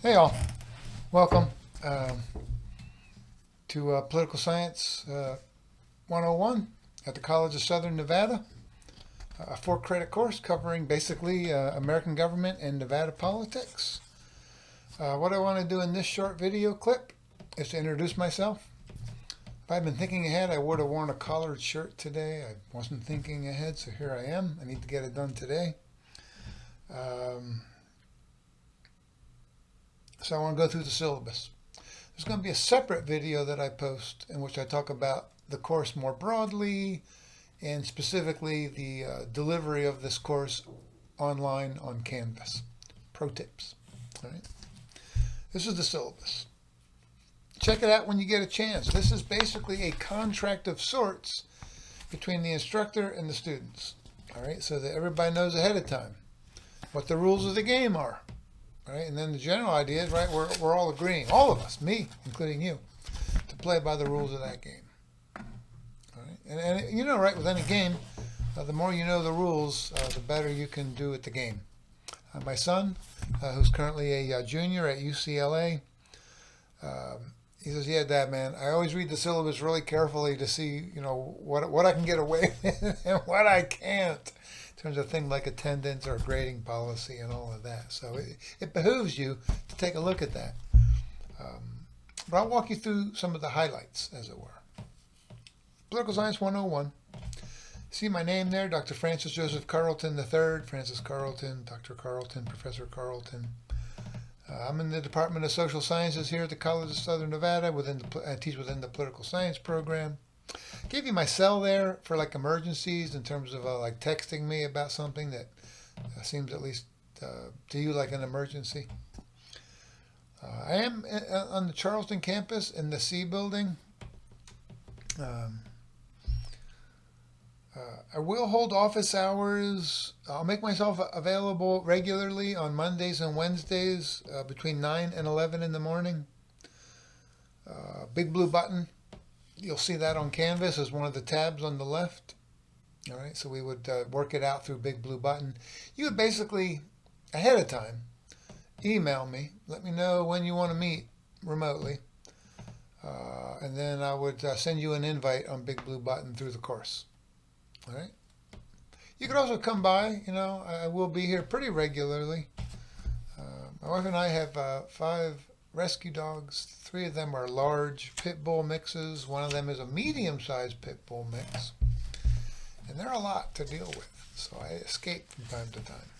Hey all, welcome to Political Science 101 at the College of Southern Nevada, a 4 credit course covering basically American government and Nevada politics. What I want to do in this short video clip is to introduce myself. If I'd been thinking ahead, I would have worn a collared shirt today. I wasn't thinking ahead, so here I am. I need to get it done today. So I want to go through the syllabus. There's going to be a separate video that I post in which I talk about the course more broadly and specifically the delivery of this course online on Canvas. Pro tips. All right. This is the syllabus. Check it out when you get a chance. This is basically a contract of sorts between the instructor and the students. All right, so that everybody knows ahead of time what the rules of the game are. Right? And then the general idea is, right, we're all agreeing, all of us, me, including you, to play by the rules of that game. All right? And you know, right, with any game, the more you know the rules, the better you can do at the game. My son, who's currently a junior at UCLA, he says, "Yeah, Dad, man, I always read the syllabus really carefully to see, you know, what I can get away with and what I can't. In terms of things like attendance or grading policy and all of that. So it behooves you to take a look at that. But I'll walk you through some of the highlights, as it were. Political Science 101. See my name there, Dr. Francis Joseph Carlton III, Francis Carlton, Dr. Carlton, Professor Carlton. I'm in the Department of Social Sciences here at the College of Southern Nevada. I teach within the Political Science program. Gave you my cell there for like emergencies in terms of like texting me about something that seems at least to you like an emergency. I am on the Charleston campus in the C building. I will hold office hours. I'll make myself available regularly on Mondays and Wednesdays between 9 and 11 in the morning. Big blue button. You'll see that on Canvas as one of the tabs on the left. All right, so we would work it out through big blue button. You would basically, ahead of time, email me. Let me know when you want to meet remotely. And then I would send you an invite on big blue button through the course. All right. You could also come by. You know, I will be here pretty regularly. My wife and I have 5 rescue dogs. 3 of them are large pit bull mixes. One of them is a medium-sized pit bull mix. And they're a lot to deal with, so I escape from time to time.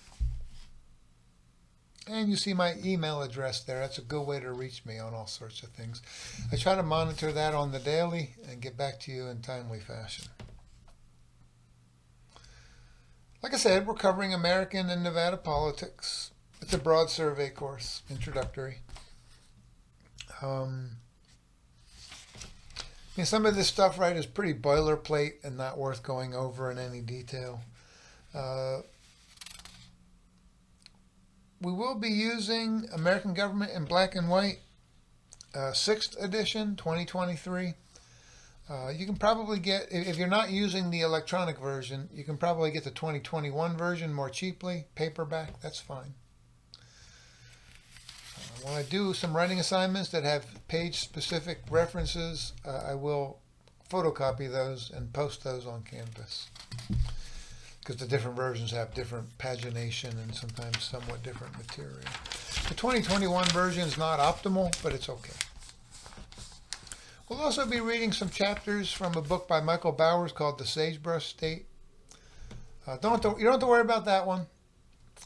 And you see my email address there. That's a good way to reach me on all sorts of things. I try to monitor that on the daily and get back to you in timely fashion. Like I said, we're covering American and Nevada politics. It's a broad survey course, introductory. Some of this stuff, right, is pretty boilerplate and not worth going over in any detail. We will be using American Government in Black and White, 6th edition, 2023. You can probably get, if you're not using the electronic version, you can probably get the 2021 version more cheaply, paperback, that's fine. When I do some writing assignments that have page-specific references, I will photocopy those and post those on Canvas. Because the different versions have different pagination and sometimes somewhat different material. The 2021 version is not optimal, but it's okay. We'll also be reading some chapters from a book by Michael Bowers called The Sagebrush State. You don't have to worry about that one.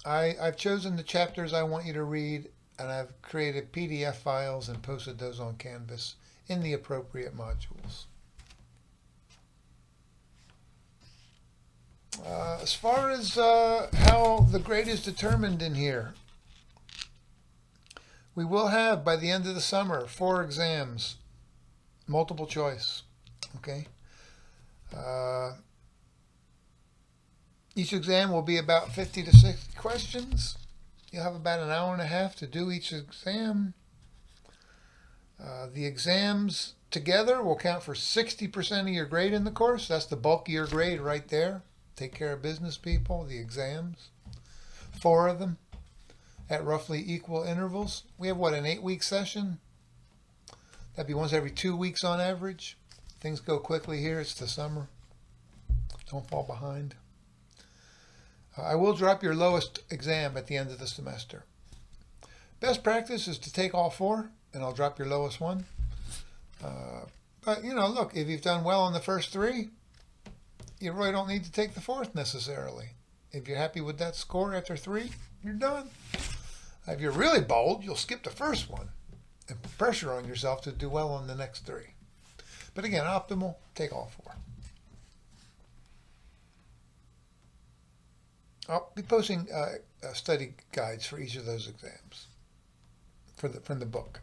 I've chosen the chapters I want you to read, and I've created PDF files and posted those on Canvas in the appropriate modules. As far as how the grade is determined in here, we will have, by the end of the summer, 4 exams, multiple choice, okay? Each exam will be about 50 to 60 questions. You'll have about an hour and a half to do each exam. The exams together will count for 60% of your grade in the course. That's the bulk of your grade right there. Take care of business, people, the exams. 4 of them. at roughly equal intervals. We have, what, an 8-week session? That'd be once every 2 weeks on average. Things go quickly here. It's the summer. Don't fall behind. I will drop your lowest exam at the end of the semester. Best practice is to take all 4, and I'll drop your lowest one. But, look, if you've done well on the first 3, you really don't need to take the 4th necessarily. If you're happy with that score after 3, you're done. If you're really bold, you'll skip the first one and put pressure on yourself to do well on the next 3. But again, optimal, take all 4. I'll be posting study guides for each of those exams from the book.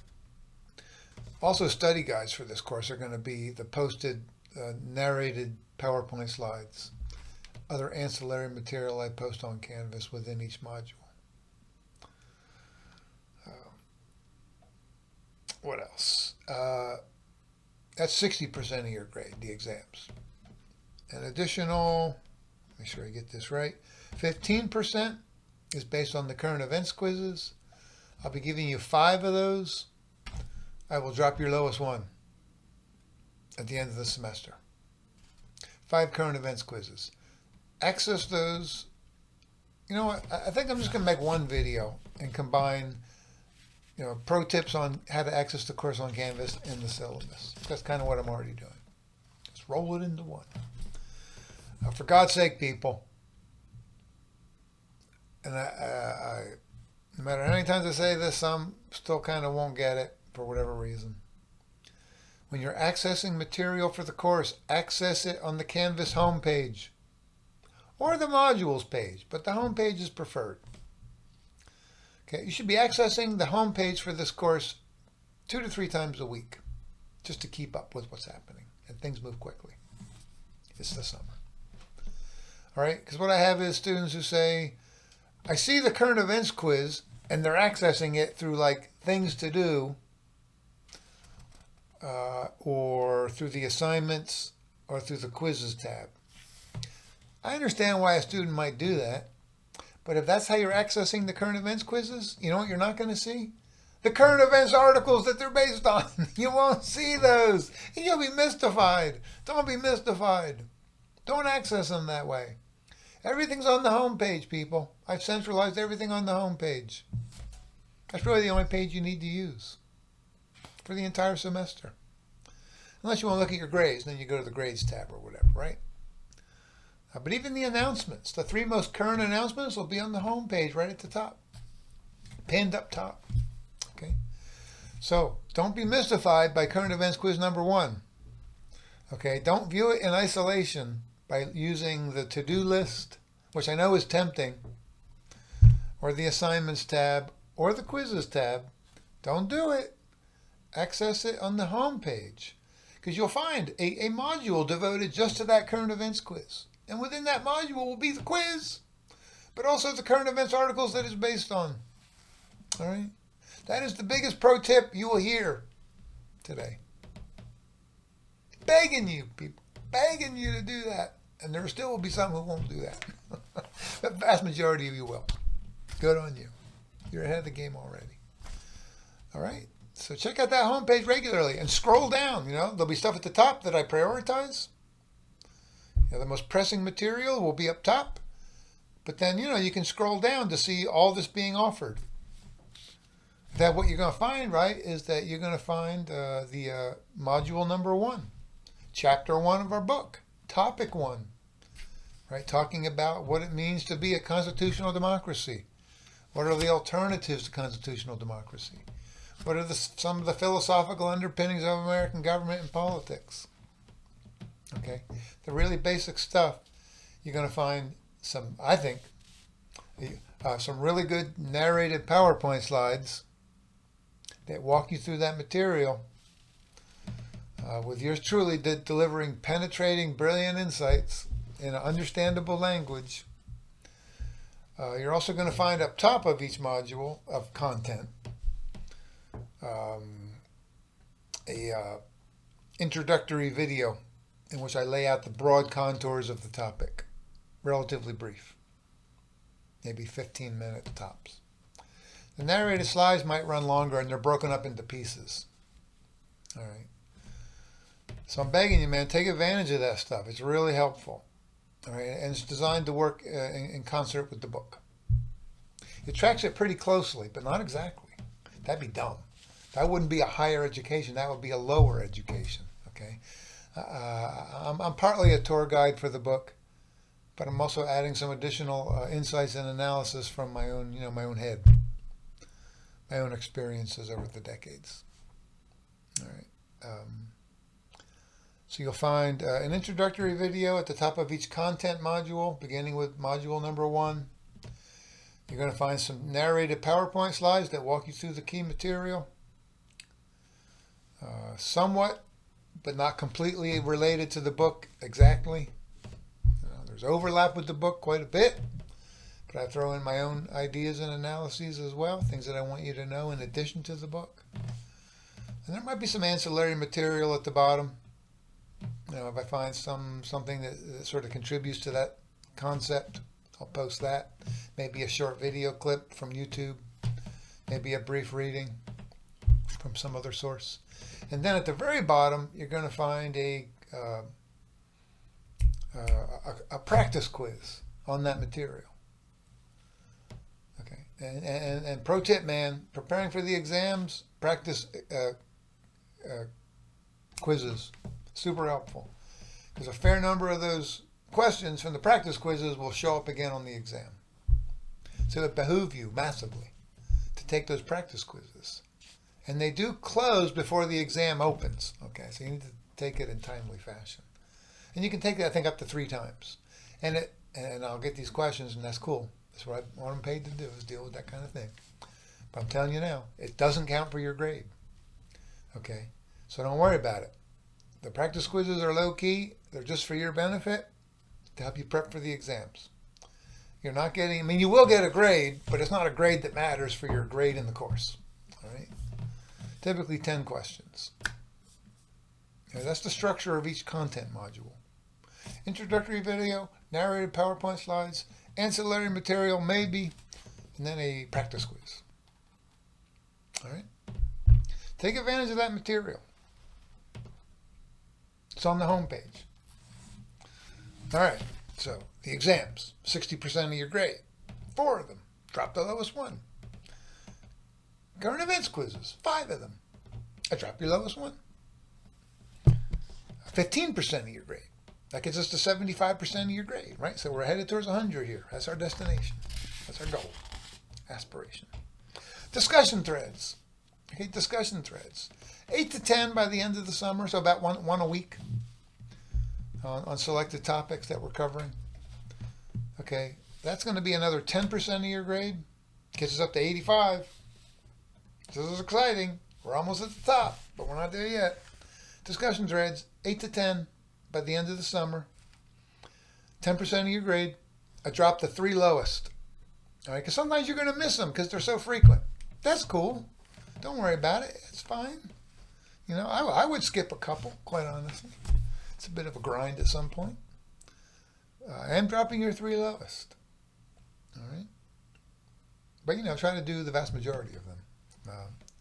Also, study guides for this course are going to be the posted narrated PowerPoint slides, other ancillary material I post on Canvas within each module. What else? That's 60% of your grade, the exams. An additional, make sure I get this right, 15% is based on the current events quizzes. I'll be giving you 5 of those. I will drop your lowest one at the end of the semester. 5 current events quizzes. Access those. You know what? I think I'm just going to make one video and combine pro tips on how to access the course on Canvas and the syllabus. That's kind of what I'm already doing. Just roll it into one. For God's sake, people, and no matter how many times I say this, some still kind of won't get it for whatever reason. When you're accessing material for the course, access it on the Canvas homepage or the modules page, but the homepage is preferred. Okay, you should be accessing the homepage for this course 2 to 3 times a week just to keep up with what's happening, and things move quickly. It's the summer. All right, because what I have is students who say, I see the current events quiz, and they're accessing it through like things to do, or through the assignments, or through the quizzes tab. I understand why a student might do that, but if that's how you're accessing the current events quizzes, you know what you're not going to see? The current events articles that they're based on. You won't see those, and you'll be mystified. Don't be mystified. Don't access them that way. Everything's on the home page, people. I've centralized everything on the home page. That's really the only page you need to use for the entire semester. Unless you want to look at your grades, then you go to the grades tab or whatever, right? But even the announcements, the 3 most current announcements will be on the home page right at the top, pinned up top. Okay, so don't be mystified by current events quiz number 1. Okay, don't view it in isolation by using the to-do list, which I know is tempting, or the assignments tab, or the quizzes tab. Don't do it. Access it on the home page, because you'll find a module devoted just to that current events quiz. And within that module will be the quiz, but also the current events articles that it's based on. All right? That is the biggest pro tip you will hear today. Begging you, people, begging you to do that. And there still will be some who won't do that. The vast majority of you will. Good on you. You're ahead of the game already. All right? So check out that homepage regularly and scroll down. There'll be stuff at the top that I prioritize. The most pressing material will be up top. But then, you can scroll down to see all this being offered. That what you're going to find, right, is that you're going to find the module number 1, chapter 1 of our book, topic 1, right, talking about what it means to be a constitutional democracy. What are the alternatives to constitutional democracy? What are some of the philosophical underpinnings of American government and politics? Okay, the really basic stuff. You're going to find some, I think, some really good narrated PowerPoint slides that walk you through that material, with yours truly delivering penetrating, brilliant insights in an understandable language. You're also going to find up top of each module of content a introductory video in which I lay out the broad contours of the topic, relatively brief, maybe 15-minute tops. The narrated slides might run longer and they're broken up into pieces. All right. So I'm begging you, man, take advantage of that stuff. It's really helpful. All right. And it's designed to work in concert with the book. It tracks it pretty closely, but not exactly. That'd be dumb. That wouldn't be a higher education. That would be a lower education. Okay. I'm partly a tour guide for the book, but I'm also adding some additional insights and analysis from my own, my own head, my own experiences over the decades. All right. So you'll find an introductory video at the top of each content module, beginning with module number 1. You're going to find some narrated PowerPoint slides that walk you through the key material. Somewhat, but not completely related to the book exactly. There's overlap with the book quite a bit, but I throw in my own ideas and analyses as well, things that I want you to know in addition to the book. And there might be some ancillary material at the bottom. If I find something that sort of contributes to that concept, I'll post that. Maybe a short video clip from YouTube, maybe a brief reading from some other source. And then at the very bottom, you're going to find a practice quiz on that material. Okay, and pro tip, man, preparing for the exams, practice quizzes, super helpful, because a fair number of those questions from the practice quizzes will show up again on the exam. So it behooves you massively to take those practice quizzes. And they do close before the exam opens. Okay, so you need to take it in timely fashion. And you can take it, I think, up to 3 times. And I'll get these questions, and that's cool. That's what I'm paid to do, is deal with that kind of thing. But I'm telling you now, it doesn't count for your grade. Okay, so don't worry about it. The practice quizzes are low key. They're just for your benefit, to help you prep for the exams. You're not getting, you will get a grade, but it's not a grade that matters for your grade in the course. All right? Typically 10 questions. That's the structure of each content module. Introductory video, narrated PowerPoint slides, ancillary material maybe, and then a practice quiz. All right? Take advantage of that material. It's on the home page. All right, so the exams, 60% of your grade, 4 of them, drop the lowest one. Current events quizzes, 5 of them, I drop your lowest one. 15% of your grade, that gets us to 75% of your grade, right? So we're headed towards 100 here. That's our destination. That's our goal, aspiration. Discussion threads. Okay, discussion threads. 8 to 10 by the end of the summer, so about one a week. On selected topics that we're covering. Okay, that's going to be another 10% of your grade. Gets us up to 85. This is exciting. We're almost at the top, but we're not there yet. Discussion threads, 8 to 10 by the end of the summer. 10% of your grade. I dropped the 3 lowest. All right, because sometimes you're going to miss them because they're so frequent. That's cool. Don't worry about it. It's fine. I would skip a couple, quite honestly. It's a bit of a grind at some point. I am dropping your 3 lowest. All right. But, try to do the vast majority of them.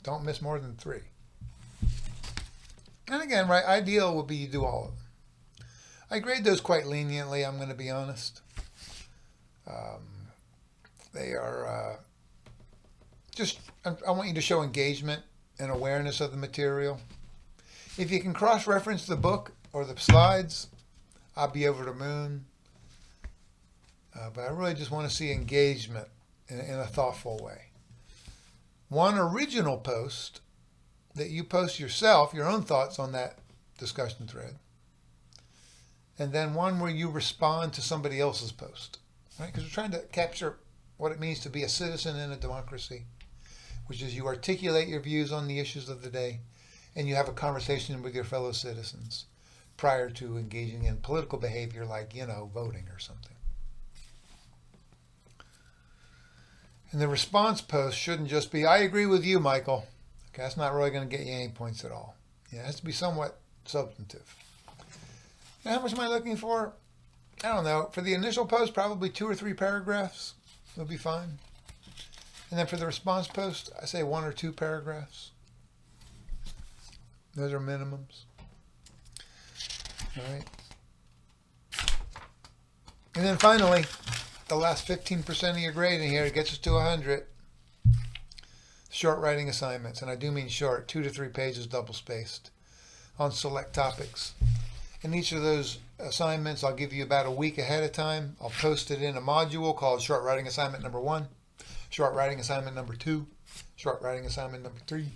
Don't miss more than 3. And again, right, ideal would be you do all of them. I grade those quite leniently, I'm going to be honest. They are I want you to show engagement and awareness of the material. If you can cross-reference the book or the slides, I'll be over the moon. But I really just want to see engagement in a thoughtful way. One original post that you post yourself, your own thoughts on that discussion thread. And then one where you respond to somebody else's post. Right? Because we're trying to capture what it means to be a citizen in a democracy, which is you articulate your views on the issues of the day and you have a conversation with your fellow citizens prior to engaging in political behavior like, voting or something. And the response post shouldn't just be, I agree with you, Michael. Okay, that's not really going to get you any points at all. It has to be somewhat substantive. And how much am I looking for? I don't know. For the initial post, probably 2 or 3 paragraphs will be fine. And then for the response post, I say 1 or 2 paragraphs. Those are minimums. All right. And then finally, the last 15% of your grading here gets us to 100. Short writing assignments, and I do mean short, 2 to 3 pages double spaced on select topics. In each of those assignments, I'll give you about a week ahead of time. I'll post it in a module called Short Writing Assignment Number 1, Short Writing Assignment Number 2, Short Writing Assignment Number 3.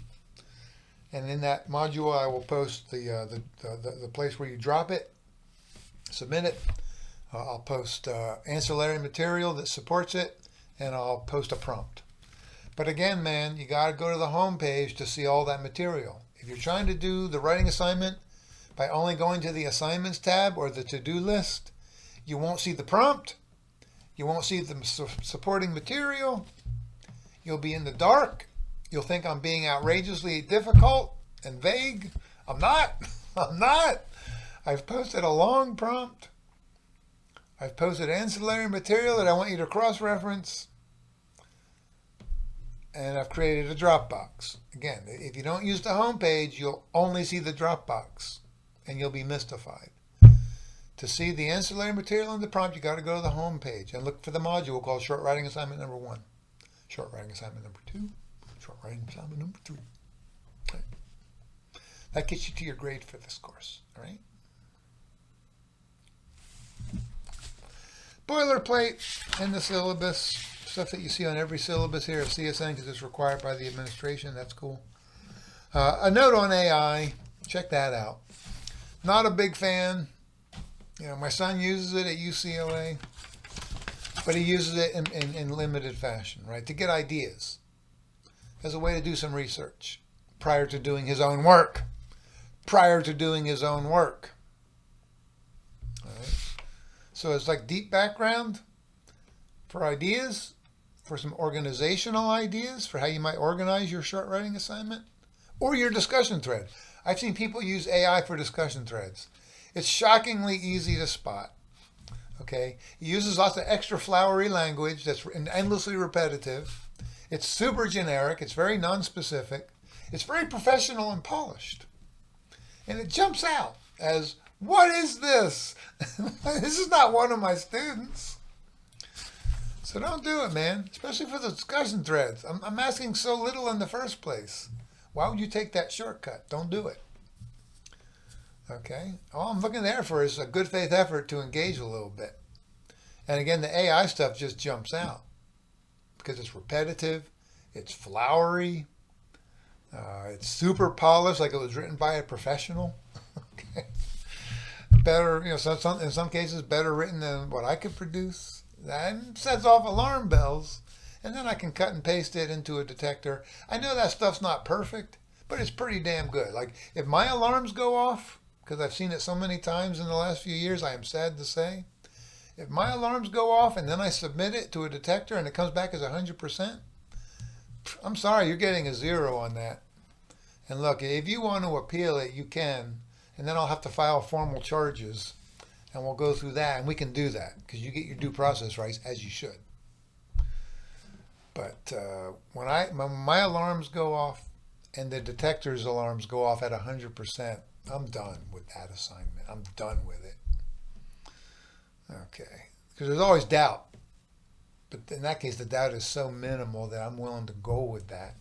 And in that module, I will post the place where you drop it, submit it. I'll post ancillary material that supports it, and I'll post a prompt. But again, man, you got to go to the home page to see all that material. If you're trying to do the writing assignment by only going to the assignments tab or the to-do list, you won't see the prompt. You won't see the supporting material. You'll be in the dark. You'll think I'm being outrageously difficult and vague. I'm not. I'm not. I've posted a long prompt. I've posted ancillary material that I want you to cross-reference. And I've created a Dropbox. Again, if you don't use the home page, you'll only see the Dropbox, and you'll be mystified. To see the ancillary material in the prompt, you got to go to the home page and look for the module called Short Writing Assignment Number 1, Short Writing Assignment Number 2, Short Writing Assignment Number 3. Okay. That gets you to your grade for this course. All right. Boilerplate in the syllabus. Stuff that you see on every syllabus here at CSN because it's required by the administration. That's cool. A note on AI. Check that out. Not a big fan. You know, my son uses it at UCLA, but he uses it in limited fashion, right? To get ideas as a way to do some research prior to doing his own work. Prior to doing his own work. All right. So it's like deep background for ideas, for some organizational ideas for how you might organize your short writing assignment or your discussion thread. I've seen people use AI for discussion threads. It's shockingly easy to spot. Okay, it uses lots of extra flowery language that's endlessly repetitive. It's super generic. It's very non-specific. It's very professional and polished. And it jumps out as, what is this? This is not one of my students. So don't do it, man, especially for the discussion threads. I'm asking so little in the first place. Why would you take that shortcut? Don't do it. Okay? All I'm looking there for is a good faith effort to engage a little bit. And again, the AI stuff just jumps out because it's repetitive, it's flowery, it's super polished, like it was written by a professional. Okay? Better, you know, in some cases, better written than what I could produce. That sets off alarm bells, and then I can cut and paste it into a detector. I know that stuff's not perfect, but it's pretty damn good. Like, if my alarms go off, because I've seen it so many times in the last few years, I am sad to say, if my alarms go off and then I submit it to a detector and it comes back as 100%, I'm sorry, you're getting a 0 on that. And look, if you want to appeal it, you can, and then I'll have to file formal charges. And we'll go through that, and we can do that because you get your due process rights as you should. But when my alarms go off and the detector's alarms go off at 100%, I'm done with that assignment. I'm done with it. Okay. Because there's always doubt. But in that case, the doubt is so minimal that I'm willing to go with that.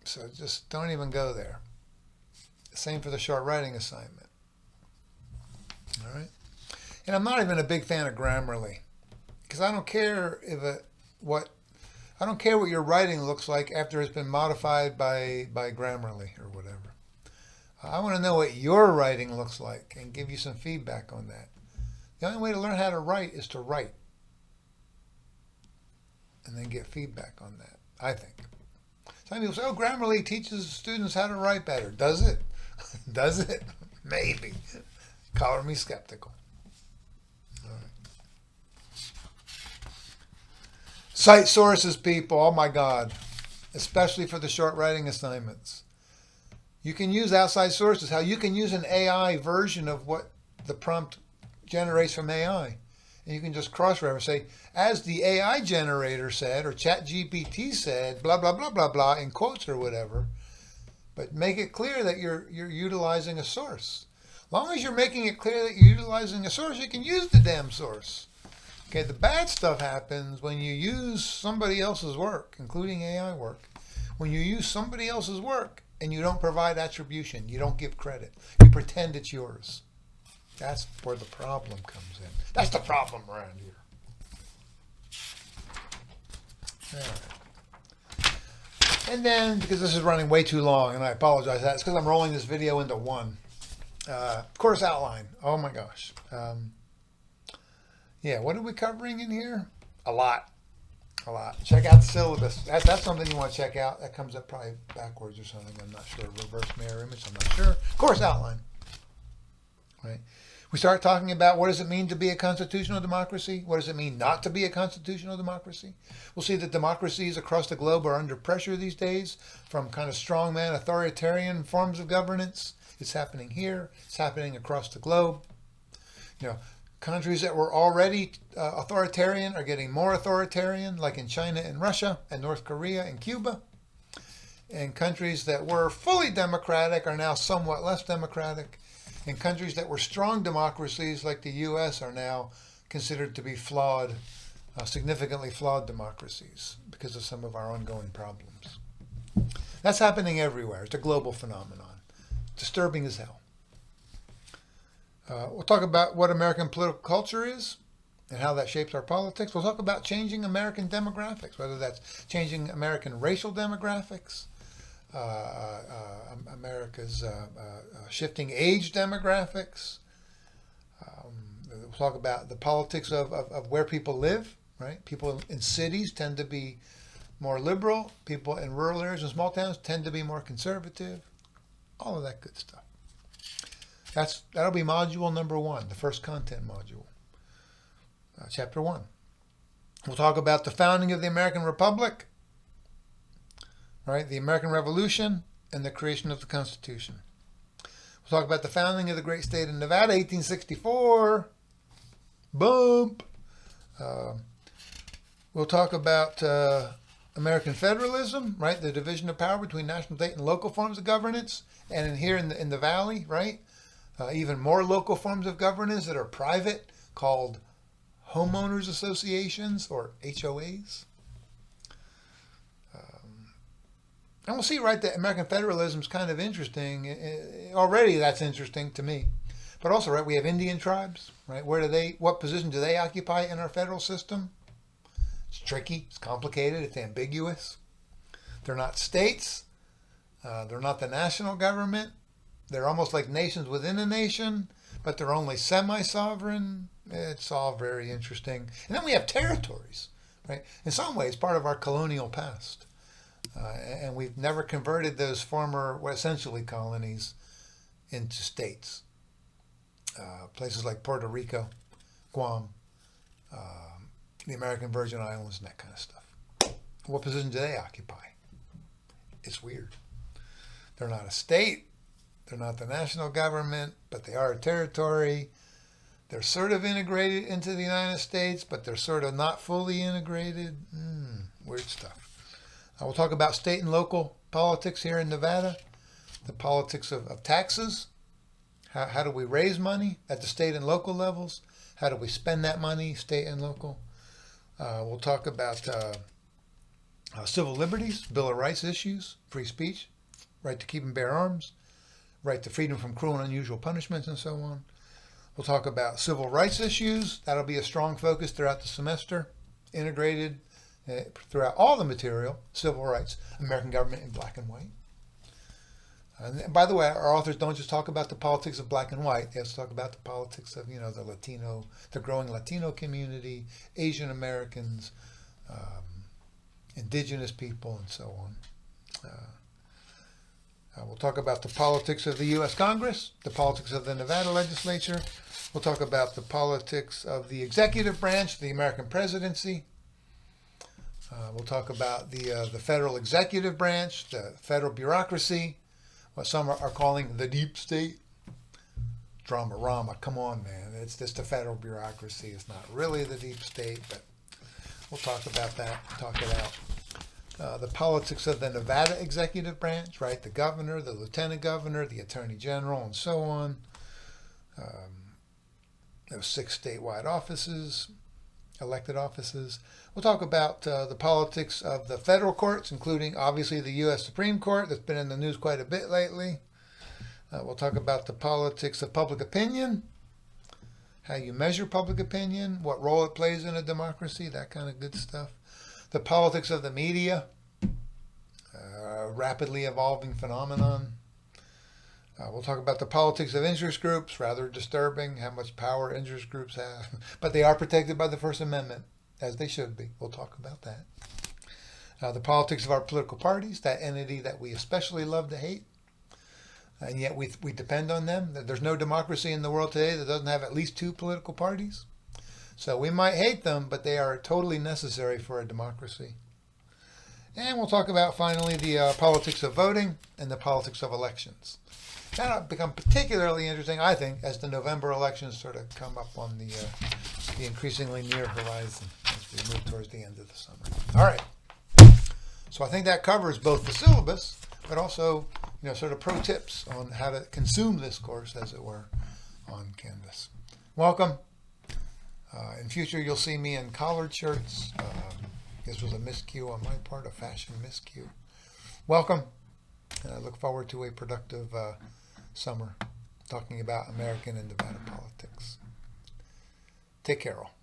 So just don't even go there. Same for the short writing assignment. All right, and I'm not even a big fan of Grammarly because I don't care what your writing looks like after it's been modified by Grammarly or whatever. I want to know what your writing looks like and give you some feedback on that. The only way to learn how to write is to write, and then get feedback on that. I think. Some people say, "Oh, Grammarly teaches students how to write better." Does it? Does it? Maybe. Color me skeptical. All right. Cite sources, people. Oh my God. Especially for the short writing assignments. You can use outside sources. How you can use an AI version of what the prompt generates from AI. And you can just cross-reference, say, as the AI generator said, or ChatGPT said, blah, blah, blah, blah, blah, in quotes or whatever. But make it clear that you're utilizing a source. As long as you're making it clear that you're utilizing a source, you can use the damn source. Okay, the bad stuff happens when you use somebody else's work, including AI work. When you use somebody else's work and you don't provide attribution, you don't give credit. You pretend it's yours. That's where the problem comes in. That's the problem around here. All right. And then, because this is running way too long, and I apologize, that's because I'm rolling this video into one. Course outline. Oh my gosh. Yeah, what are we covering in here? A lot. A lot. Check out the syllabus. That's something you want to check out. That comes up probably backwards or something. I'm not sure. Reverse mirror image. I'm not sure. Course outline. Right. We start talking about what does it mean to be a constitutional democracy? What does it mean not to be a constitutional democracy? We'll see that democracies across the globe are under pressure these days from kind of strongman authoritarian forms of governance. It's happening here. It's happening across the globe. You know, countries that were already authoritarian are getting more authoritarian, like in China and Russia and North Korea and Cuba. And countries that were fully democratic are now somewhat less democratic. And countries that were strong democracies, like the U.S., are now considered to be flawed, significantly flawed democracies because of some of our ongoing problems. That's happening everywhere. It's a global phenomenon. Disturbing as hell. We'll talk about what American political culture is and how that shapes our politics. We'll talk about changing American demographics, whether that's changing American racial demographics, America's shifting age demographics. We'll talk about the politics of where people live, right? People in cities tend to be more liberal. People in rural areas and small towns tend to be more conservative. All of that good stuff. That'll be module number 1, the first content module, chapter 1. We'll talk about the founding of the American Republic, right? The American Revolution and the creation of the Constitution. We'll talk about the founding of the great state of Nevada, 1864. Bump. We'll talk about American federalism, right? The division of power between national, state, and local forms of governance. And here in the Valley, right? Even more local forms of governance that are private, called homeowners associations or HOAs. And we'll see, right, that American federalism is kind of interesting. Already that's interesting to me. But also, right, we have Indian tribes, right? What position do they occupy in our federal system? It's tricky, it's complicated, it's ambiguous. They're not states. They're not the national government. They're almost like nations within a nation, but they're only semi-sovereign. It's all very interesting. And then we have territories, right? In some ways, part of our colonial past. And we've never converted those former, essentially colonies, into states. Places like Puerto Rico, Guam, the American Virgin Islands, and that kind of stuff. What position do they occupy? It's weird. They're not a state. They're not the national government, but they are a territory. They're sort of integrated into the United States, but they're sort of not fully integrated. Weird stuff. We'll talk about state and local politics here in Nevada, the politics of taxes. How do we raise money at the state and local levels? How do we spend that money, state and local? We'll talk about civil liberties, Bill of Rights issues, free speech, right to keep and bear arms, right to freedom from cruel and unusual punishments, and so on. We'll talk about civil rights issues. That'll be a strong focus throughout the semester, integrated throughout all the material, civil rights, American government in black and white. And by the way, our authors don't just talk about the politics of black and white. They also talk about the politics of, the growing Latino community, Asian Americans, indigenous people, and so on. We'll talk about the politics of the U.S. Congress, the politics of the Nevada legislature. We'll talk about the politics of the executive branch, the American presidency. We'll talk about the federal executive branch, the federal bureaucracy, what some are calling the deep state. drama-rama. Come on, man. It's just the federal bureaucracy. It's not really the deep state, but we'll talk about that, talk it out. The politics of the Nevada executive branch, right? The governor, the lieutenant governor, the attorney general, and so on. Those 6 statewide offices, elected offices. We'll talk about the politics of the federal courts, including obviously the U.S. Supreme Court that's been in the news quite a bit lately. We'll talk about the politics of public opinion, how you measure public opinion, what role it plays in a democracy, that kind of good stuff. The politics of the media, rapidly evolving phenomenon. We'll talk about the politics of interest groups, rather disturbing how much power interest groups have. But they are protected by the First Amendment, as they should be. We'll talk about that. The politics of our political parties, that entity that we especially love to hate, and yet we depend on them. There's no democracy in the world today that doesn't have at least 2 political parties. So we might hate them, but they are totally necessary for a democracy. And we'll talk about, finally, the politics of voting and the politics of elections. That'll become particularly interesting, I think, as the November elections sort of come up on the increasingly near horizon as we move towards the end of the summer. All right. So I think that covers both the syllabus, but also, sort of pro tips on how to consume this course, as it were, on Canvas. Welcome. In future, you'll see me in collared shirts. This was a miscue on my part, a fashion miscue. Welcome. And I look forward to a productive summer talking about American and Nevada politics. Take care, all.